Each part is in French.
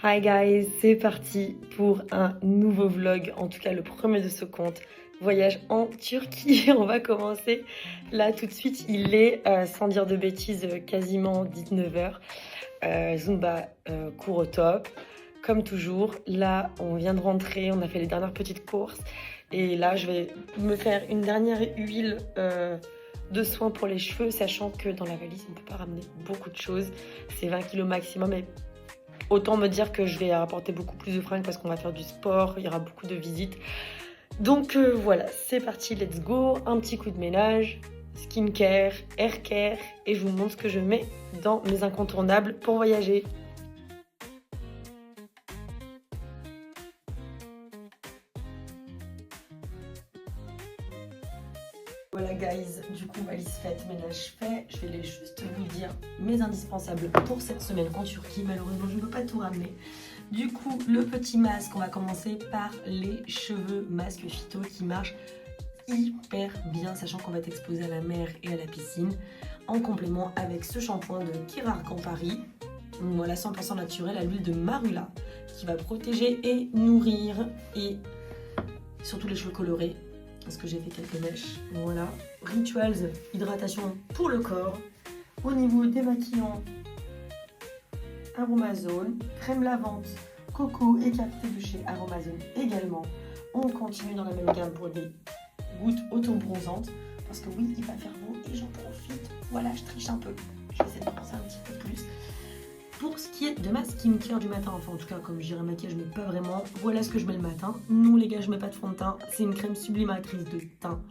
Hi guys, c'est parti pour un nouveau vlog, en tout cas le premier de ce compte. Voyage en Turquie, on va commencer là tout de suite. Il est, sans dire de bêtises, quasiment 19h. Zumba court au top, comme toujours. Là, on vient de rentrer, on a fait les dernières petites courses. Et là, je vais me faire une dernière huile de soin pour les cheveux, sachant que dans la valise, on ne peut pas ramener beaucoup de choses. C'est 20 kg maximum. Et autant me dire que je vais apporter beaucoup plus de fringues parce qu'on va faire du sport, il y aura beaucoup de visites. Donc voilà, c'est parti, let's go. Un petit coup de ménage, skincare, haircare et je vous montre ce que je mets dans mes incontournables pour voyager. Voilà guys, du coup valise faite, ménage fait, je vais juste vous dire mes indispensables pour cette semaine en Turquie. Malheureusement je ne peux pas tout ramener. Du coup le petit masque, on va commencer par les cheveux masque phyto qui marche hyper bien, sachant qu'on va être exposé à la mer et à la piscine. En complément avec ce shampoing de Kera Campari, voilà 100% naturel à l'huile de marula qui va protéger et nourrir et surtout les cheveux colorés. Parce que j'ai fait quelques mèches, voilà. Rituals, hydratation pour le corps. Au niveau démaquillant, Aromazone, crème lavante, coco et capté de chez Aromazone également. On continue dans la même gamme pour des gouttes auto-bronzantes. Parce que oui, il va faire beau et j'en profite. Voilà, je triche un peu. Je vais essayer de penser un petit peu plus. Pour ce qui est de ma skincare du matin, enfin en tout cas comme je dirais maquillage mais pas vraiment, voilà ce que je mets le matin. Non les gars, je mets pas de fond de teint, c'est une crème sublimatrice de teint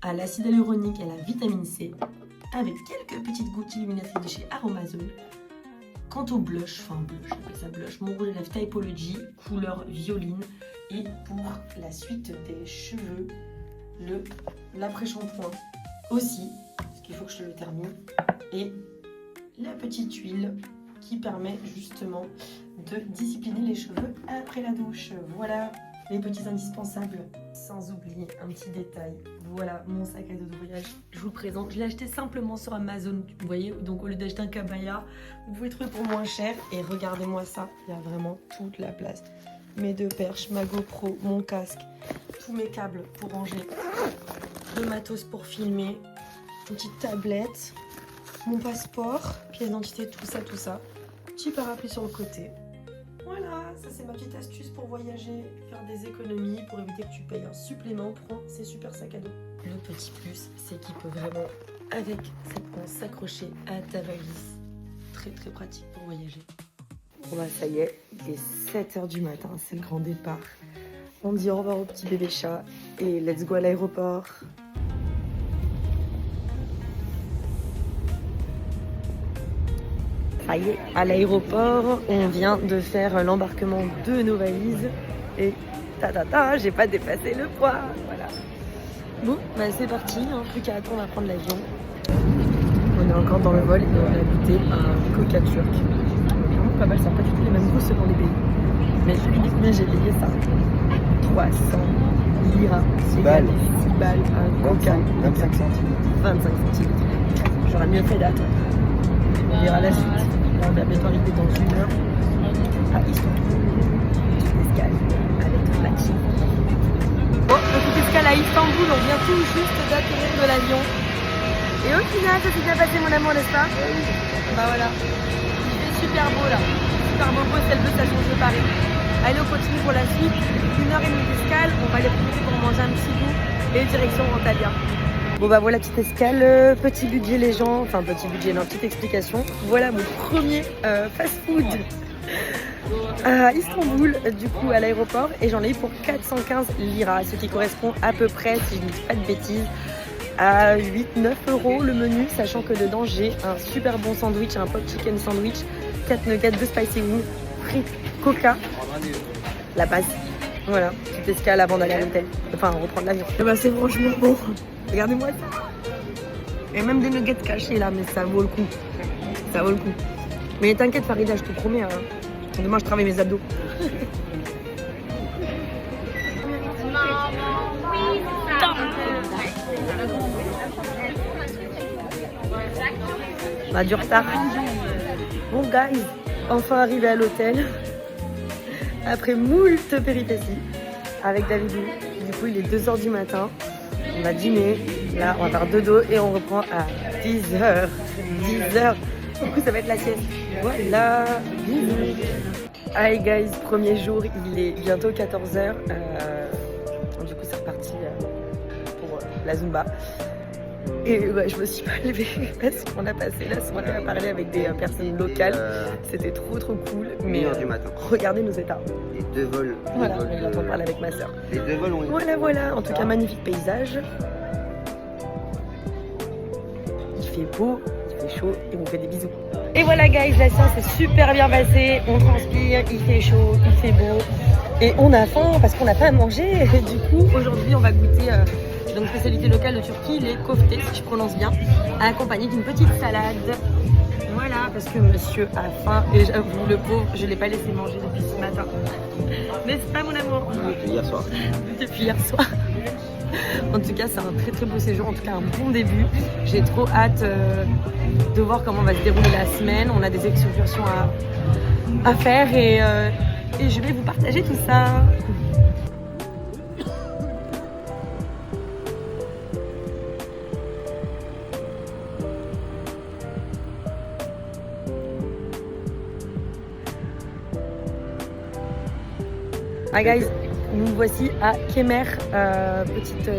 à l'acide hyaluronique et à la vitamine C avec quelques petites gouttes illuminatrices de chez Aromazone. Quant au blush, j'appelle ça blush, mon rouge à lèvres Typology, couleur violine. Et pour la suite des cheveux, l'après-shampoing aussi, parce qu'il faut que je le termine, et la petite huile qui permet justement de discipliner les cheveux après la douche. Voilà les petits indispensables. Sans oublier un petit détail, voilà mon sac à dos de voyage. Je vous le présente, je l'ai acheté simplement sur Amazon, vous voyez, donc au lieu d'acheter un cabaya, vous pouvez trouver pour moins cher. Et regardez-moi ça, il y a vraiment toute la place. Mes deux perches, ma GoPro, mon casque, tous mes câbles pour ranger, le matos pour filmer, une petite tablette, mon passeport, pièce d'identité, tout ça. Petit parapluie sur le côté. Voilà, ça c'est ma petite astuce pour voyager, faire des économies, pour éviter que tu payes un supplément. Prends ces super sacs à dos. Le petit plus, c'est qu'il peut vraiment, avec cette pince, s'accrocher à ta valise. Très très pratique pour voyager. Bon bah ça y est, il est 7h du matin, c'est le grand départ. On dit au revoir au petit bébé chat et let's go à l'aéroport. Ça y est, à l'aéroport, on vient de faire l'embarquement de nos valises et j'ai pas dépassé le poids, voilà. Bon, bah c'est parti, hein, plus qu'à attendre à prendre l'avion. On est encore dans le vol et on a goûté un coca turc. Vraiment pas mal, ça n'a pas du tout les mêmes goûts selon les pays. Mais je lui dis combien j'ai payé ça. 300 liras, c'est égal 6 balles, un coca. 25 centimes. 25 centimes. J'aurais mieux fait d'attendre. On verra la suite. Là, on va bientôt arriver dans 1 heure à Istanbul. Escale avec Machi. Bon, petite escale à Istanbul, on vient tout juste d'atterrir de l'avion. Et au final, ça s'est bien passé mon amour, n'est-ce pas? Bah voilà. Il fait super beau là. Super beau, c'est le bleu station de Paris. Allez, on continue pour la suite. 1h30 d'escale, on va aller pour manger un petit bout et direction Antalya. Bon bah voilà, petite escale, petit budget les gens, enfin petit budget, non, petite explication. Voilà mon premier fast-food à Istanbul, du coup à l'aéroport, et j'en ai eu pour 415 liras, ce qui correspond à peu près, si je ne dis pas de bêtises, à 8-9 € le menu, sachant que dedans j'ai un super bon sandwich, un pop chicken sandwich, 4 nuggets, 2 spicy wings, frites, coca, la base. Voilà, petite escale avant d'aller à l'hôtel, enfin reprendre l'avion. Et bah c'est franchement bon. Regardez-moi ça. Et même des nuggets cachés là, mais ça vaut le coup. Ça vaut le coup. Mais t'inquiète Farida, je te promets, hein. Demain je travaille mes abdos. On a du retard. Bon guys, enfin arrivé à l'hôtel. après moult péripéties avec Davidou. Du coup, il est 2h du matin. On va dîner. Là, on va faire dodo et on reprend à 10h. 10h. Du coup, ça va être la sieste. Voilà. Bisous. Hi guys, premier jour, il est bientôt 14h. Du coup, c'est reparti pour la Zumba. Et ouais, je me suis pas levée parce qu'on a passé la soirée à parler avec des personnes locales. C'était trop cool. Mais 1h du matin. Regardez nos états. Les 2 vols. Voilà, il est en train de parler avec ma soeur. Les 2 vols ont été. Voilà. En tout cas, magnifique paysage. Il fait beau, il fait chaud et on fait des bisous. Et voilà guys, la séance est super bien passée. On transpire, il fait chaud, il fait beau. Et on a faim parce qu'on n'a pas à manger. Et du coup, aujourd'hui, on va goûter une spécialité locale de Turquie, les koftés, si je prononce bien, accompagné d'une petite salade. Voilà, parce que monsieur a faim et j'avoue, le pauvre, je ne l'ai pas laissé manger depuis ce matin. N'est-ce pas mon amour? Depuis hier soir. Depuis hier soir. En tout cas, c'est un très beau séjour, en tout cas un bon début. J'ai trop hâte de voir comment va se dérouler la semaine. On a des excursions à faire et je vais vous partager tout ça. Hi guys, nous voici à Kemer, petite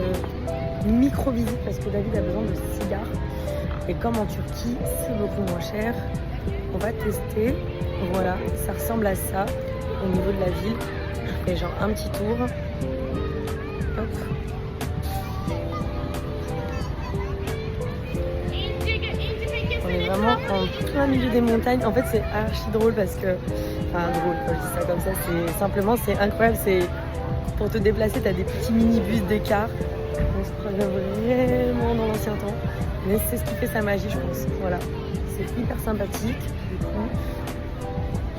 micro-visite parce que David a besoin de cigares. Et comme en Turquie, c'est beaucoup moins cher, on va tester. Voilà, ça ressemble à ça au niveau de la ville. Je fais genre un petit tour. Hop. On est vraiment en plein milieu des montagnes. En fait, c'est archi drôle parce que... Enfin, drôle, quand je dis ça comme ça, c'est simplement, c'est incroyable. C'est pour te déplacer, tu as des petits mini-bus d'écart. On se croirait vraiment dans l'ancien temps. Mais c'est ce qui fait sa magie, je pense. Voilà, c'est hyper sympathique. Du coup,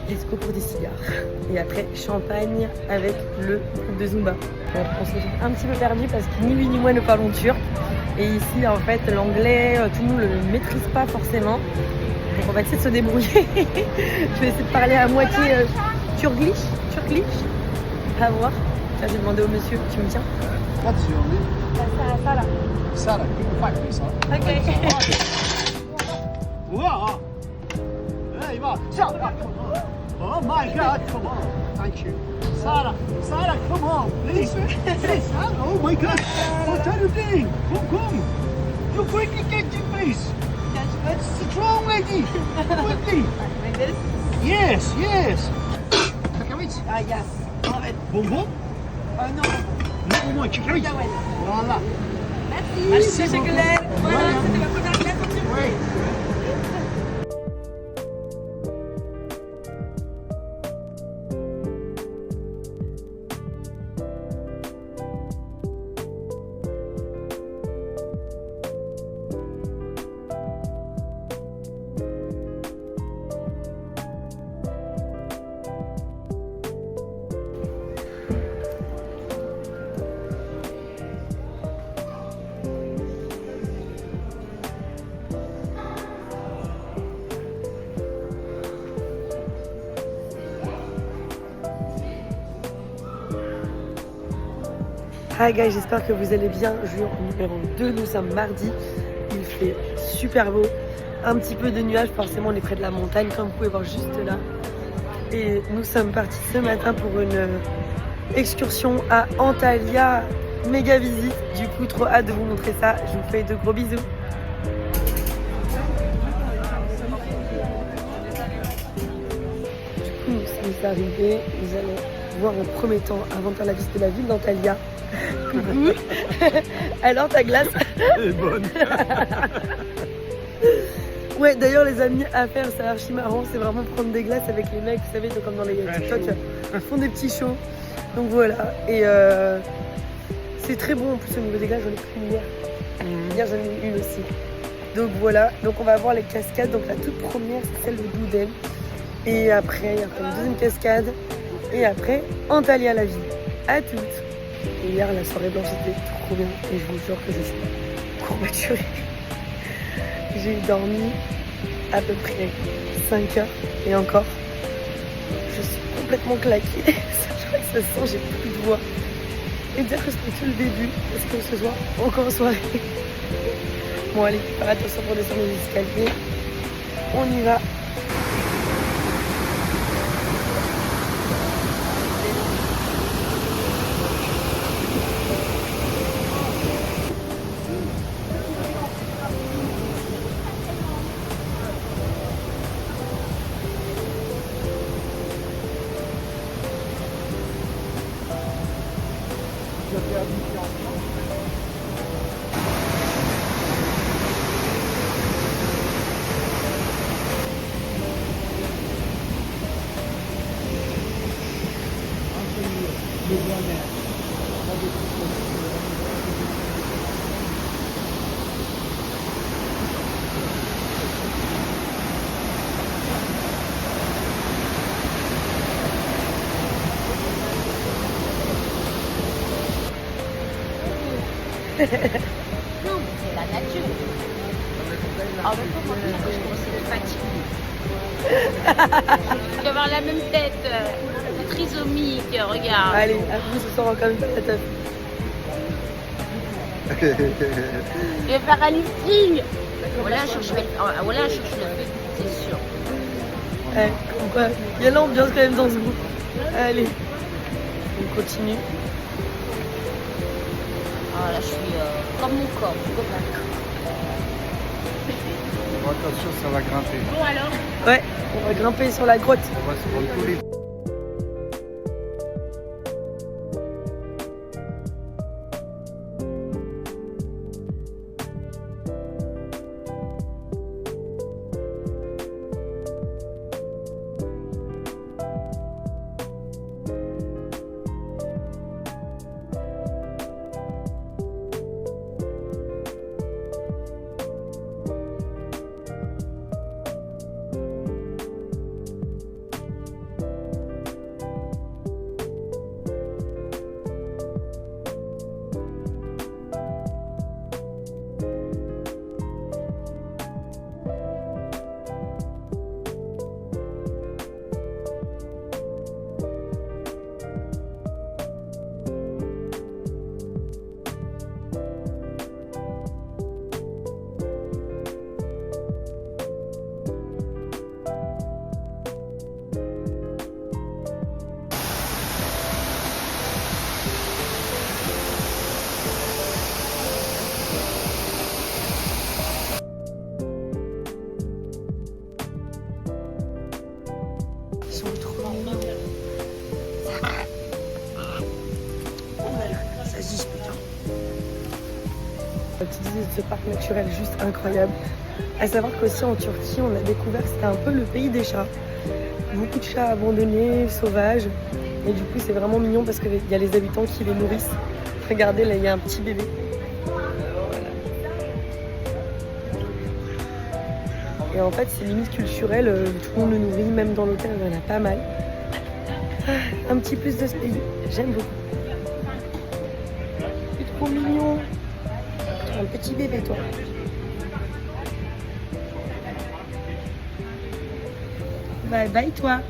let's go pour des cigares. Et après, champagne avec le groupe de Zumba. Donc, on se retrouve un petit peu perdu parce que ni lui ni moi ne parlons turc. Et ici, en fait, l'anglais, tout le monde ne le maîtrise pas forcément. Donc on va essayer de se débrouiller. Je vais essayer de parler à moitié turglish. À voir. Là, j'ai demandé au monsieur, tu me tiens? What's your name? Sarah. Sarah, give me 5 please, Sarah. Ok. Wow! There you are. Sarah, come on. Oh my God, come on. Thank you. Sarah, come on, please. Please, oh my God. What are you doing? Come. You quickly catch it, please. That's strong, lady. Quickly. Like this? Yes. Cacahuètes. Ah, yes. Love it. Bonbon? Non. Non, au moins, cacahuètes. Voilà. Merci. Teşekkürler. Voilà, c'était ma première classe en Turquie. Oui. Hi guys, j'espère que vous allez bien. Jour numéro 2, nous sommes mardi. Il fait super beau. Un petit peu de nuages, forcément on est près de la montagne comme vous pouvez voir juste là. Et nous sommes partis ce matin pour une excursion à Antalya. Méga visite, du coup trop hâte de vous montrer ça. Je vous fais de gros bisous. Du coup nous sommes arrivés, nous allons voir en premier temps avant de faire la visite de la ville d'Antalya. Coucou. Alors ta glace Elle est bonne. Ouais, d'ailleurs les amis, à faire, c'est archi marrant, c'est vraiment prendre des glaces avec les mecs, vous savez, comme dans les TikTok, ils font des petits shows. Donc voilà, et c'est très bon en plus au niveau des glaces, j'en ai pris une hier. Hier j'en ai eu une aussi. Donc voilà, donc on va voir les cascades. Donc la toute première c'est celle de Doudel. Et après il y a une deuxième cascade. Et après Antalya la ville. À toutes. Et hier la soirée blanche était trop bien. Et je vous jure que je suis courbaturée. J'ai dormi à peu près 5 heures. Et encore, je suis complètement claquée. Je crois que ça se sent, j'ai plus de voix. Et dire que c'était que le début, parce que ce soir, encore soirée. Bon allez, faire attention pour descendre les escaliers. On y va. Non, c'est la nature. En même temps, moi, je trouve que c'est fatigué. Tu vas avoir la même tête trisomique, regarde. Allez, à vous ce soir encore une fois la teuf. Je vais faire un lifting. Voilà, je cherche le fait, c'est sûr. Ouais, comme quoi, il y a l'ambiance quand même dans ce groupe. Allez, on continue. Ah là, je suis comme mon corps, Bon, attention, ça va grimper. Bon alors. Ouais, on va grimper sur la grotte. On va se prendre tous les... Tu disais de ce parc naturel juste incroyable. À savoir qu'aussi en Turquie, on a découvert que c'était un peu le pays des chats. Beaucoup de chats abandonnés, sauvages. Et du coup, c'est vraiment mignon parce qu'il y a les habitants qui les nourrissent. Regardez, là, il y a un petit bébé. Voilà. Et en fait, c'est limite culturel. Tout le monde le nourrit, même dans l'hôtel, il y en a pas mal. Ah, un petit plus de ce pays. J'aime beaucoup. C'est trop mignon. Un petit bébé, toi. Bye bye, toi.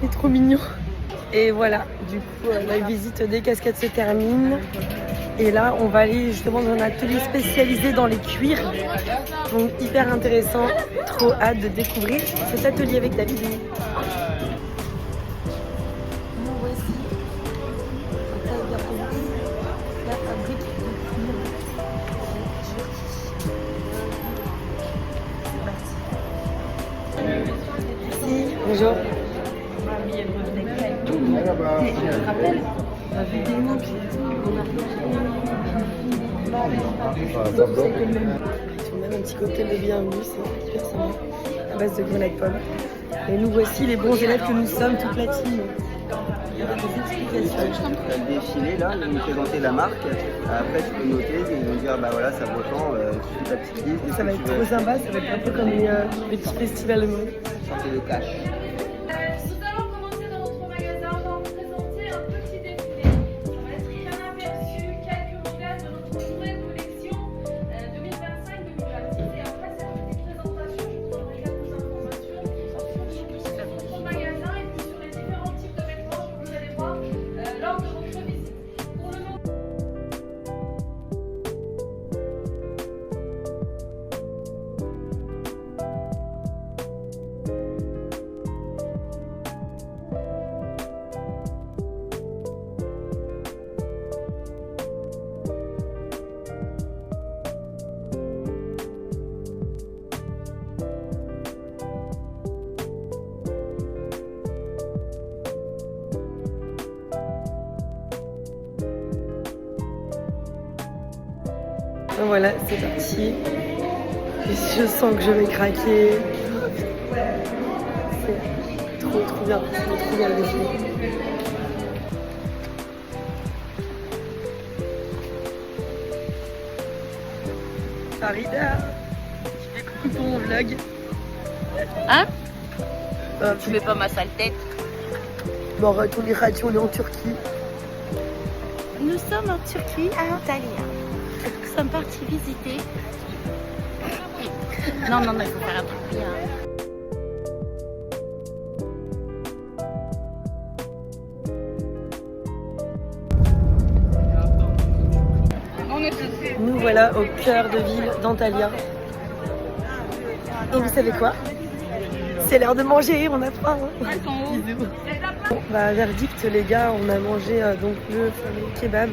C'est trop mignon. Et voilà, du coup, la visite des cascades se termine. Et là, on va aller justement dans un atelier spécialisé dans les cuirs. Donc, hyper intéressant. Trop hâte de découvrir cet atelier avec David. Bonjour. Tu te rappelles la vidéo on a un petit cocktail de bienvenue, c'est hyper sympa, à base de grenades pommes. Et nous voici les bons élèves que nous sommes, toute la team. Il y a des explications. Tu as le défilé là, ils vont présenter la marque. Après, tu peux noter, ils vont dire bah voilà, ça vaut tant, tu fais ta petite liste. Ça va être trop sympa, ça va être un peu comme les petits festivals de mode. Sortez le cash. Nous allons commencer dans notre magasin, on va vous présenter un petit défilé. Ça va être un aperçu, quelques modèles de notre nouvelle collection 2025-2026. Et après cette petite présentation, je vous donnerai quelques informations Voilà, c'est parti. Je sens que je vais craquer. C'est trop bien. C'est trop bien le défilé. Farida, tu fais coucou pour mon vlog. Hein? Tu mets pas ma sale tête. Bon, arrête, on est radio, on est en Turquie. Nous sommes en Turquie, à Antalya. Nous sommes partis visiter. Non, il faut faire un truc bien. Nous voilà au cœur de ville d'Antalya. Et vous savez quoi? C'est l'heure de manger, on a faim. Bisous. Bon, bah, verdict les gars, on a mangé donc le fameux kebab.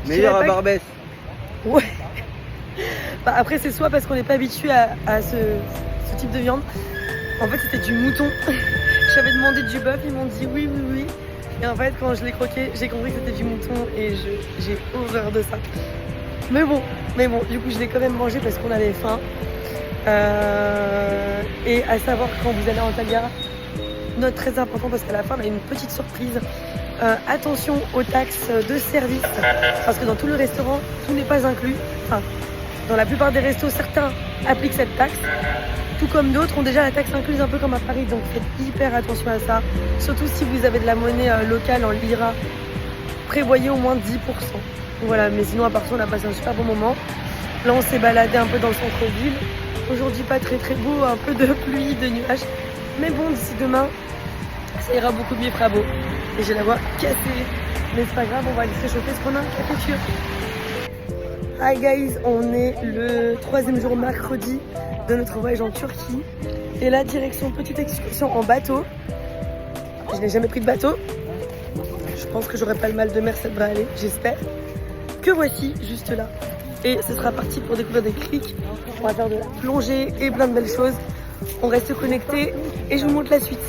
Meilleur à Barbès. Ouais. Bah, après c'est soit parce qu'on n'est pas habitué à ce type de viande. En fait c'était du mouton. J'avais demandé du bœuf, ils m'ont dit oui. Et en fait quand je l'ai croqué, j'ai compris que c'était du mouton et j'ai horreur de ça. Mais bon, du coup je l'ai quand même mangé parce qu'on avait faim. Et à savoir quand vous allez à Antalya, note très important parce qu'à la fin on a une petite surprise. Attention aux taxes de service parce que dans tout le restaurant tout n'est pas inclus. Enfin, dans la plupart des restos, certains appliquent cette taxe, tout comme d'autres ont déjà la taxe incluse, un peu comme à Paris. Donc faites hyper attention à ça, surtout si vous avez de la monnaie locale en lira. Prévoyez au moins 10%. Voilà, mais sinon à part ça on a passé un super bon moment. Là on s'est baladé un peu dans le centre-ville. Aujourd'hui pas très beau, un peu de pluie, de nuages. Mais bon, d'ici demain, ça ira beaucoup mieux, il fera beau. Et j'ai la voix cassée. Mais c'est pas grave, on va aller se réchauffer parce qu'on a un café sûr. Hi guys, on est le 3e jour mercredi de notre voyage en Turquie. Et là, direction petite excursion en bateau. Je n'ai jamais pris de bateau. Je pense que j'aurai pas le mal de mer, ça devrait aller, j'espère. Que voici, juste là. Et ce sera parti pour découvrir des criques. On va faire de la plongée et plein de belles choses. On reste connectés et je vous montre la suite.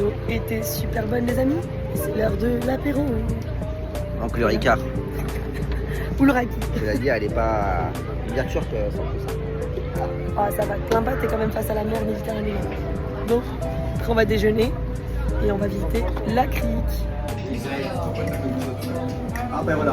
L'eau était super bonne les amis. C'est l'heure de l'apéro. Donc le Ricard. Ou le raki. Je l'ai dit, elle est pas bien turque sans tout ça. Ah ça va, plein pas, t'es quand même face à la mer Méditerranée. Donc, après on va déjeuner et on va visiter la crique. Ah ben voilà.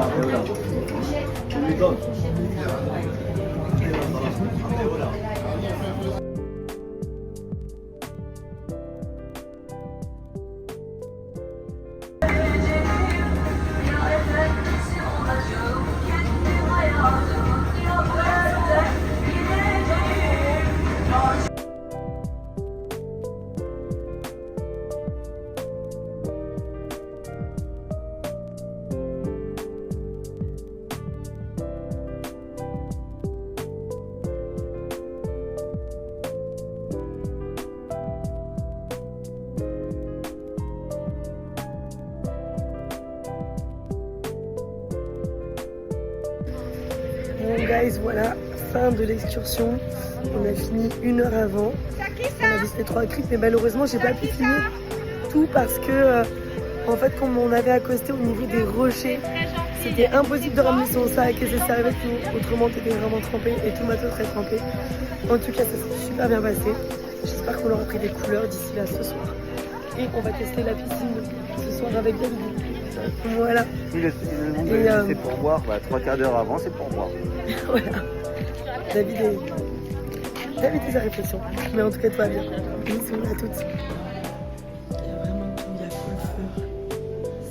Bon guys, voilà, fin de l'excursion. On a fini 1 heure avant. On a visité 3 criques, mais malheureusement j'ai pas pu finir tout parce que en fait comme on avait accosté au niveau des rochers, c'était impossible de ramener son sac et ses serviettes, autrement t'étais vraiment trempé et tout le matos serait trempé. En tout cas ça s'est super bien passé. J'espère qu'on aura pris des couleurs d'ici là ce soir. Et on va tester la piscine ce soir avec David. Voilà. Si le nombre c'est pour boire, 3 quarts d'heure avant c'est pour boire. Voilà. David d'arrêter sa réflexion. Mais en tout cas, tout va bien. Bisous à toutes. Il y a vraiment tout. Il y a coiffeur,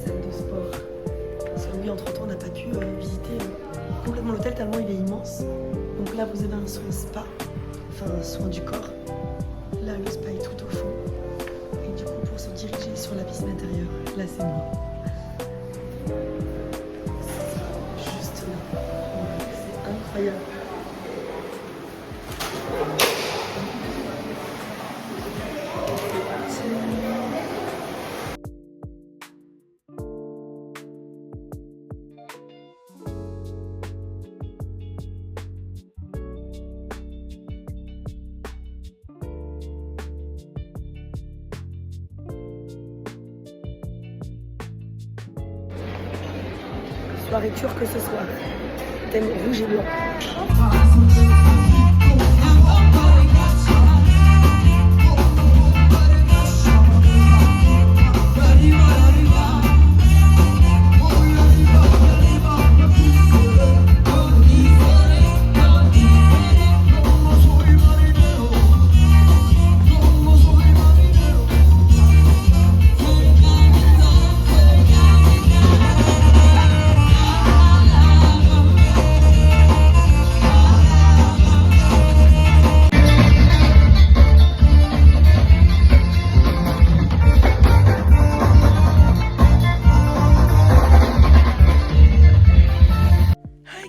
salle de sport. Parce que oui, entre-temps, on n'a pas pu visiter complètement l'hôtel tellement il est immense. Donc là, vous avez un soin spa, enfin un soin du corps. Là, le spa est tout au fond. Et du coup, pour se diriger sur la piscine intérieure, là, c'est moi. Juste là. C'est incroyable. Soirée turque ce soir. Thème rouge et blanc.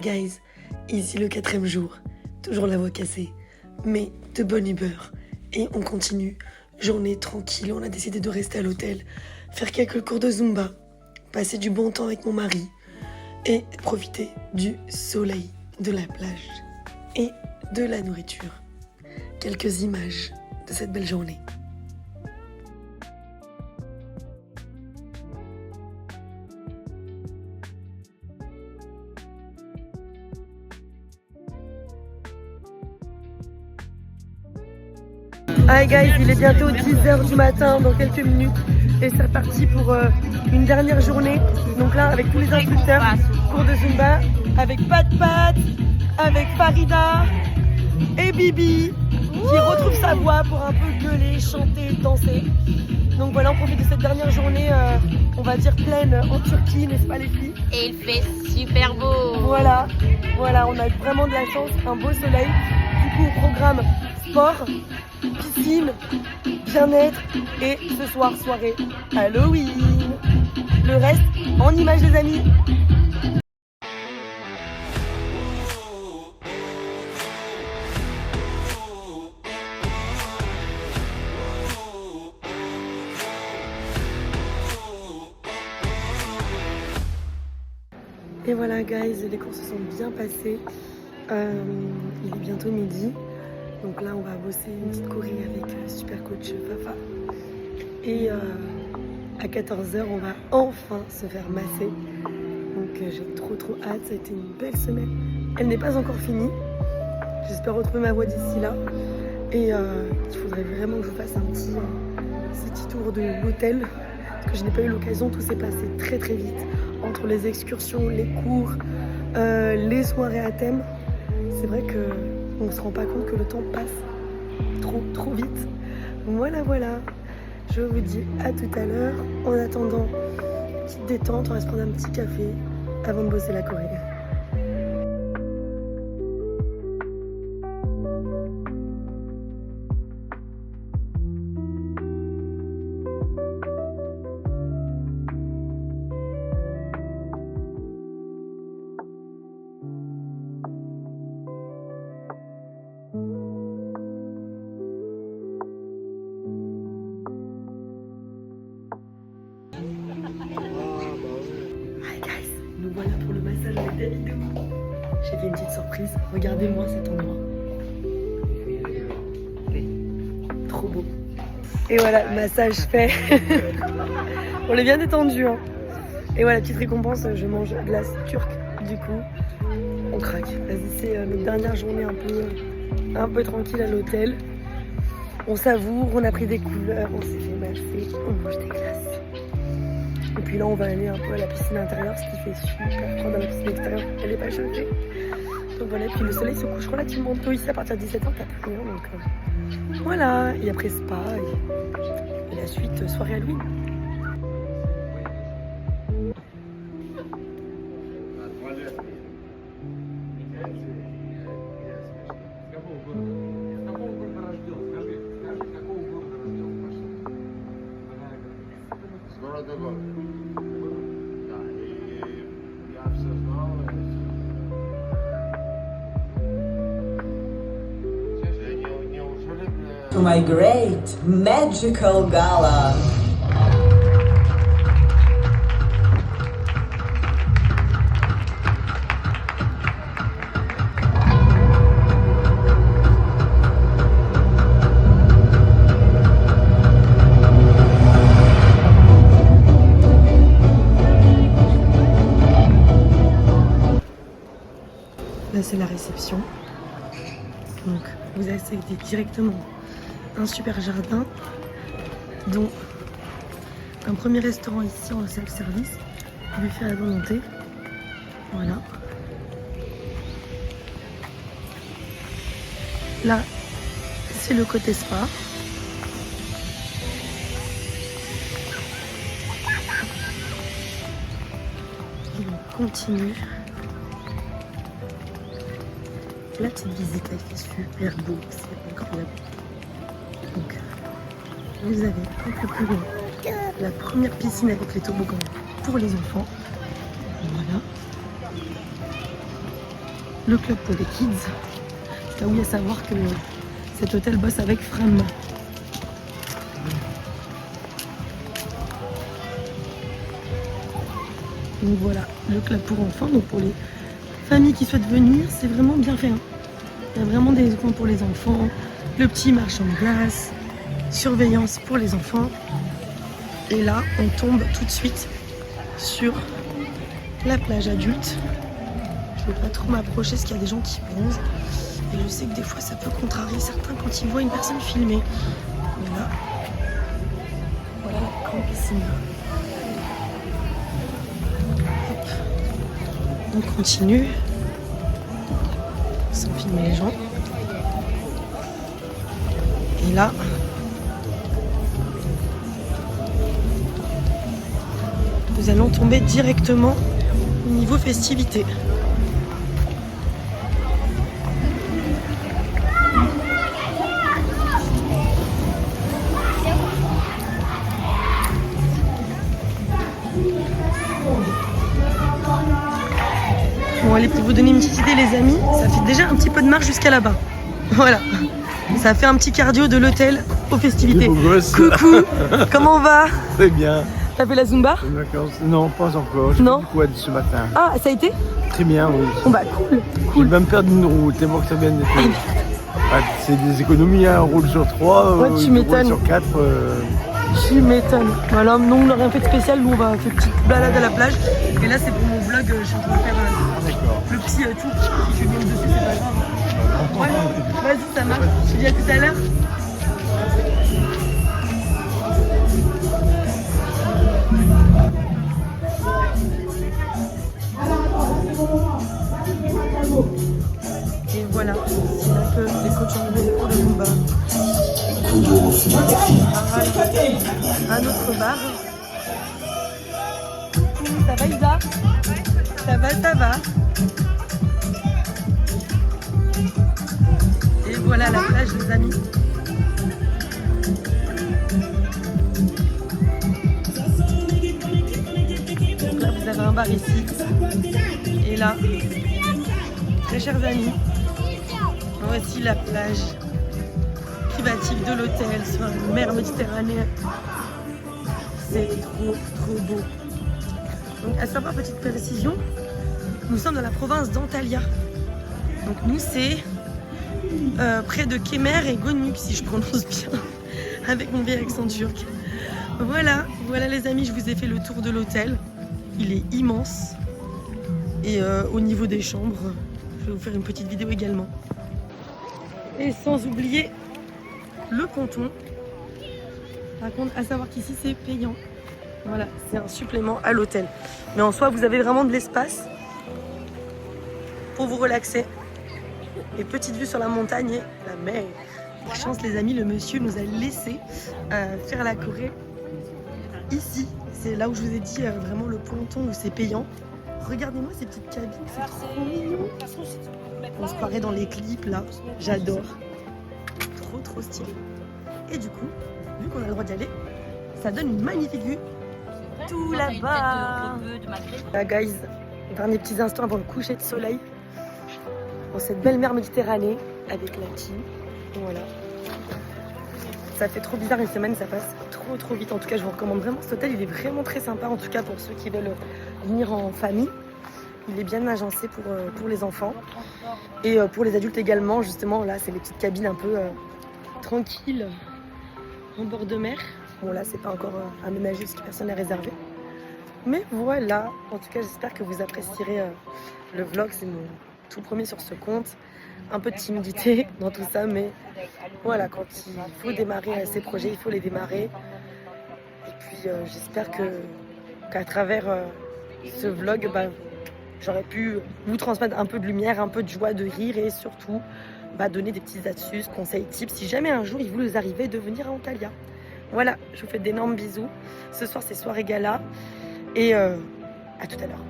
Guys, ici le 4e jour, toujours la voix cassée, mais de bonne humeur. Et on continue, journée tranquille, on a décidé de rester à l'hôtel, faire quelques cours de Zumba, passer du bon temps avec mon mari et profiter du soleil, de la plage et de la nourriture. Quelques images de cette belle journée. Hi guys, il est bientôt 10h du matin, dans quelques minutes, et c'est reparti pour une dernière journée. Donc là, avec tous les instructeurs, cours de Zumba, avec Pat, avec Farida et Bibi, qui retrouve sa voix pour un peu gueuler, chanter, danser. Donc voilà, on profite de cette dernière journée, on va dire pleine en Turquie, n'est-ce pas les filles? Et il fait super beau. Voilà, on a vraiment de la chance, un beau soleil. Du coup, au programme sport, piscine, bien-être et ce soir, soirée Halloween. Le reste en images les amis. Et voilà guys, les cours se sont bien passés. Il est bientôt midi. Donc là, on va bosser une petite choré avec super coach Fafa. Et à 14h, on va enfin se faire masser. Donc j'ai trop hâte. Ça a été une belle semaine. Elle n'est pas encore finie. J'espère retrouver ma voix d'ici là. Et il faudrait vraiment que je fasse un petit tour de l'hôtel. Parce que je n'ai pas eu l'occasion. Tout s'est passé très vite. Entre les excursions, les cours, les soirées à thème. C'est vrai que on ne se rend pas compte que le temps passe trop vite. Voilà. Je vous dis à tout à l'heure. En attendant, petite détente, on va se prendre un petit café avant de bosser la choré. Hi guys, nous voilà pour le massage avec David. J'ai fait une petite surprise. Regardez-moi cet endroit. Trop beau. Et voilà, le massage fait. On est bien détendu. Hein. Et voilà, petite récompense, je mange glace turque. Du coup, on craque. Vas-y, c'est notre dernière journée un peu tranquille à l'hôtel. On savoure, on a pris des couleurs, on s'est fait masser, on mange des glaces. Et puis là, on va aller un peu à la piscine intérieure, ce qui fait super froid dans la piscine extérieure. Elle n'est pas chauffée. Donc voilà, puis le soleil se couche relativement tôt ici à partir de 17h, t'as plus rien. Donc voilà, et après spa et la suite soirée Halloween. To my great magical gala. Là c'est la réception. Donc vous accédez directement un super jardin, dont un premier restaurant ici en self-service, buffet à volonté. Voilà. Là, c'est le côté spa. Et on continue. La petite visite, là, il fait super beau, c'est incroyable. Donc, vous avez un peu plus loin la première piscine avec les toboggans pour les enfants. Voilà. Le club pour les kids. Là où il y a à savoir que cet hôtel bosse avec Fram. Donc voilà, le club pour enfants. Donc pour les familles qui souhaitent venir, c'est vraiment bien fait. Hein. Il y a vraiment des coins pour les enfants. Le petit marchand de glace, surveillance pour les enfants. Et là, on tombe tout de suite sur la plage adulte. Je ne vais pas trop m'approcher parce qu'il y a des gens qui bronzent. Et je sais que des fois, ça peut contrarier certains quand ils voient une personne filmer. Voilà. Voilà la grande piscine. Hop. On continue. Sans filmer les gens. Et là, nous allons tomber directement au niveau festivité. Bon, allez, pour vous donner une petite idée, les amis, ça fait déjà un petit peu de marche jusqu'à là-bas. Voilà. Ça fait un petit cardio de l'hôtel aux festivités. Coucou, comment on va? Très bien. T'as fait la Zumba? Non, pas encore. J'ai fait du quad ce matin. Ah, ça a été? Très bien, oui. Bon bah cool. Je vais me perdre une roue, tellement que ça vient d'être. C'est des économies, hein. On roule sur 3, ouais, tu m'étonnes. sur 4. Tu m'étonnes. Voilà, non, on n'a rien fait de spécial. Nous, on va faire une petite balade à la plage. Et là, c'est pour mon vlog. Je suis en train de faire le petit tour. Si je viens dessus, c'est pas grave. Ouais, vas-y, ça marche. Je te dis à tout à l'heure. Et voilà, c'est là que les coachs ont levé pour le Zumba. Un autre bar. Ça va Isa? Ça va, ça va. Et voilà la plage les amis. Donc là vous avez un bar ici. Et là, très chers amis, voici la plage privative de l'hôtel sur la mer Méditerranée. C'est trop trop beau. Donc à savoir, petite précision, nous sommes dans la province d'Antalya. Donc nous c'est près de Kemer et Gönük si je prononce bien avec mon vieil accent turc. Voilà, voilà les amis, je vous ai fait le tour de l'hôtel. Il est immense. Et au niveau des chambres, je vais vous faire une petite vidéo également. Et sans oublier le ponton. Par contre, à savoir qu'ici c'est payant. Voilà, c'est un supplément à l'hôtel. Mais en soi, vous avez vraiment de l'espace pour vous relaxer. Et petite vue sur la montagne et la mer. Par chance les amis, le monsieur nous a laissé faire la Corée ici. C'est là où je vous ai dit vraiment le ponton où c'est payant. Regardez-moi ces petites cabines, c'est trop mignon. On se croirait dans les clips là, j'adore. Trop stylé. Et du coup, vu qu'on a le droit d'y aller, ça donne une magnifique vue tout là-bas. Là guys, derniers petits instants avant le coucher de soleil. Dans cette belle mer Méditerranée avec la team. Voilà. Ça fait trop bizarre, une semaine ça passe trop vite. En tout cas je vous recommande vraiment cet hôtel, il est vraiment très sympa. En tout cas pour ceux qui veulent venir en famille. Il est bien agencé pour les enfants. Et pour les adultes également, justement là c'est les petites cabines un peu tranquilles en bord de mer. Bon là c'est pas encore aménagé parce que personne n'est réservé. Mais voilà, en tout cas j'espère que vous apprécierez le vlog, c'est mon tout premier sur ce compte. Un peu de timidité dans tout ça, mais voilà, quand il faut démarrer ces projets, il faut les démarrer. Et puis j'espère qu'à travers ce vlog, j'aurais pu vous transmettre un peu de lumière, un peu de joie, de rire et surtout donner des petites astuces, conseils, tips si jamais un jour il vous arrivait de venir à Antalya. Voilà, je vous fais d'énormes bisous. Ce soir c'est soirée gala et à tout à l'heure.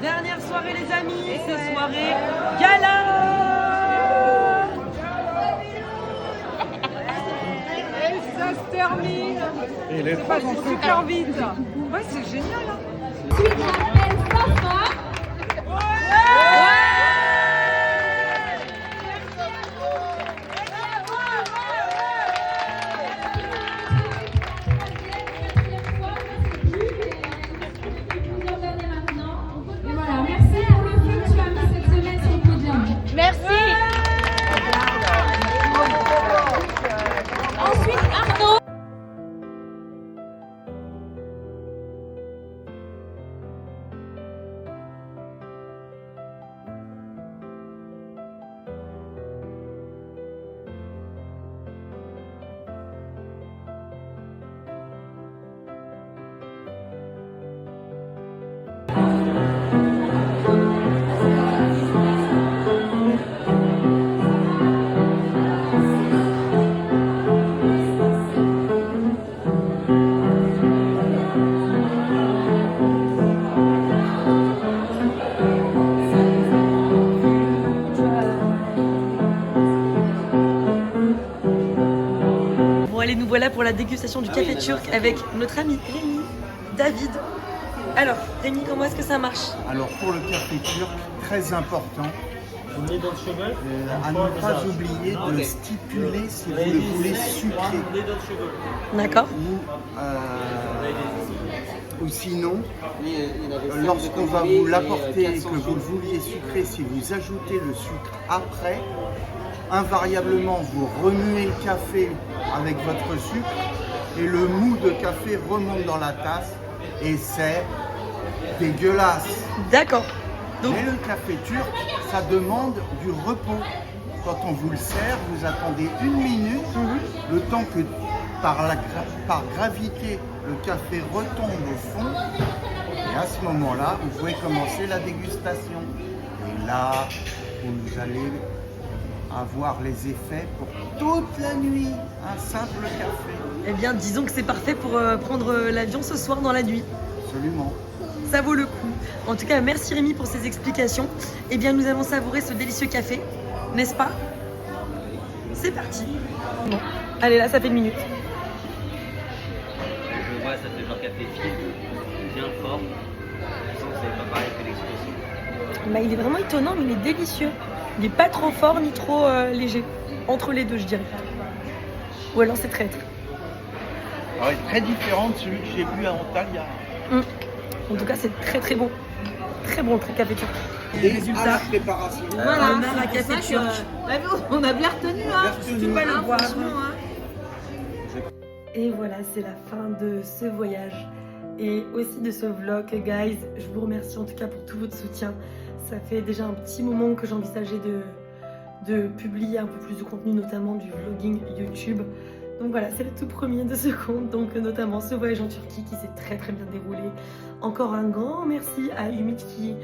Dernière soirée les amis, c'est soirée gala. Et ça se termine. C'est passé super vite. Ouais, c'est génial. Allez, nous voilà pour la dégustation du café turc avec notre ami Rémi, David. Alors, Rémi, comment est-ce que ça marche? Alors pour le café turc, très important, à ne pas oublier de stipuler si vous le voulez sucré. D'accord. Ou sinon, lorsqu'on va vous l'apporter et que vous le vouliez sucré, si vous ajoutez le sucre après, invariablement vous remuez le café avec votre sucre et le mou de café remonte dans la tasse et c'est dégueulasse. D'accord. Donc... Mais le café turc, ça demande du repos. Quand on vous le sert, vous attendez 1 minute, le temps que par gravité le café retombe au fond et à ce moment-là, vous pouvez commencer la dégustation. Et là, vous allez avoir les effets pour toute la nuit, un simple café. Eh bien, disons que c'est parfait pour prendre l'avion ce soir dans la nuit. Absolument. Ça vaut le coup. En tout cas, merci Rémi pour ces explications. Eh bien, nous allons savourer ce délicieux café, n'est-ce pas? C'est parti. Bon, allez là, ça fait 1 minute. Je vois, ça fait genre café fil, bien fort. C'est pas pareil que l'expression. Il est vraiment étonnant, mais il est délicieux. Il n'est pas trop fort ni trop léger. Entre les deux, je dirais. Ou alors c'est traître. Alors, il est très différent de celui que j'ai bu à Antalya. En tout cas, c'est très bon. Très bon le café turc. Les résultats. Préparation. Voilà, on a la café turc. On a bien retenu, hein. Tu peux le boire. Et voilà, c'est la fin de ce voyage et aussi de ce vlog, guys. Je vous remercie en tout cas pour tout votre soutien. Ça fait déjà un petit moment que j'envisageais de publier un peu plus de contenu, notamment du vlogging YouTube. Donc voilà, c'est le tout premier de ce compte, donc notamment ce voyage en Turquie qui s'est très bien déroulé. Encore un grand merci à Ümit qui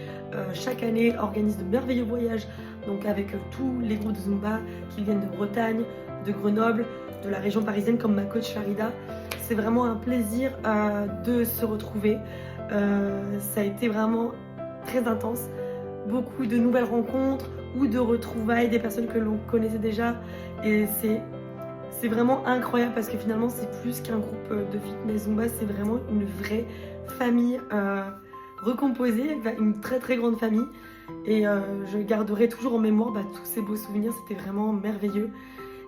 chaque année organise de merveilleux voyages, donc avec tous les groupes de Zumba qui viennent de Bretagne, de Grenoble, de la région parisienne comme ma coach Farida. C'est vraiment un plaisir de se retrouver. Ça a été vraiment très intense, beaucoup de nouvelles rencontres ou de retrouvailles des personnes que l'on connaissait déjà, et c'est vraiment incroyable parce que finalement c'est plus qu'un groupe de fitness Zumba, c'est vraiment une vraie famille recomposée, une très grande famille, et je garderai toujours en mémoire tous ces beaux souvenirs. C'était vraiment merveilleux.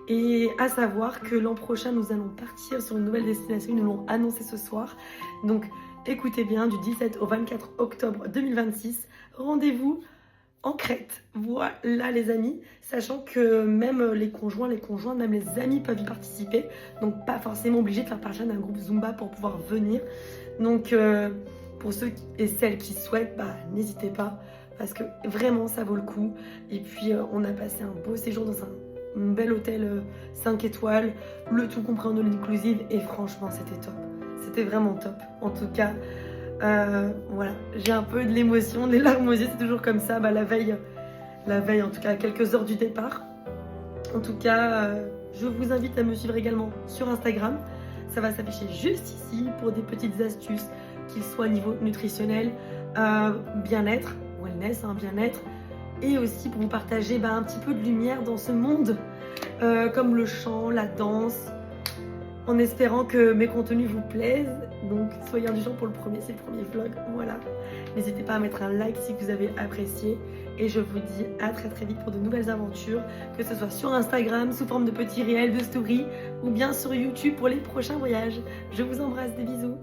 Et à savoir que l'an prochain nous allons partir sur une nouvelle destination, ils nous l'ont annoncé ce soir, donc écoutez bien, du 17 au 24 octobre 2026, rendez-vous en Crète. Voilà les amis, sachant que même les conjoints, même les amis peuvent y participer, donc pas forcément obligé de faire partie d'un groupe Zumba pour pouvoir venir. Donc pour ceux et celles qui souhaitent, n'hésitez pas, parce que vraiment ça vaut le coup. Et puis on a passé un beau séjour dans un bel hôtel 5 étoiles, le tout compris en all inclusive, et franchement c'était top, c'était vraiment top. En tout cas voilà, j'ai un peu de l'émotion, des larmes aux yeux, c'est toujours comme ça, la veille en tout cas à quelques heures du départ. En tout cas je vous invite à me suivre également sur Instagram, ça va s'afficher juste ici pour des petites astuces, qu'ils soient au niveau nutritionnel, bien-être, wellness, bien-être, et aussi pour vous partager un petit peu de lumière dans ce monde, comme le chant, la danse, en espérant que mes contenus vous plaisent. Donc soyez indulgents pour c'est le premier vlog, voilà. N'hésitez pas à mettre un like si vous avez apprécié, et je vous dis à très vite pour de nouvelles aventures, que ce soit sur Instagram sous forme de petits réels, de stories, ou bien sur YouTube pour les prochains voyages. Je vous embrasse, des bisous.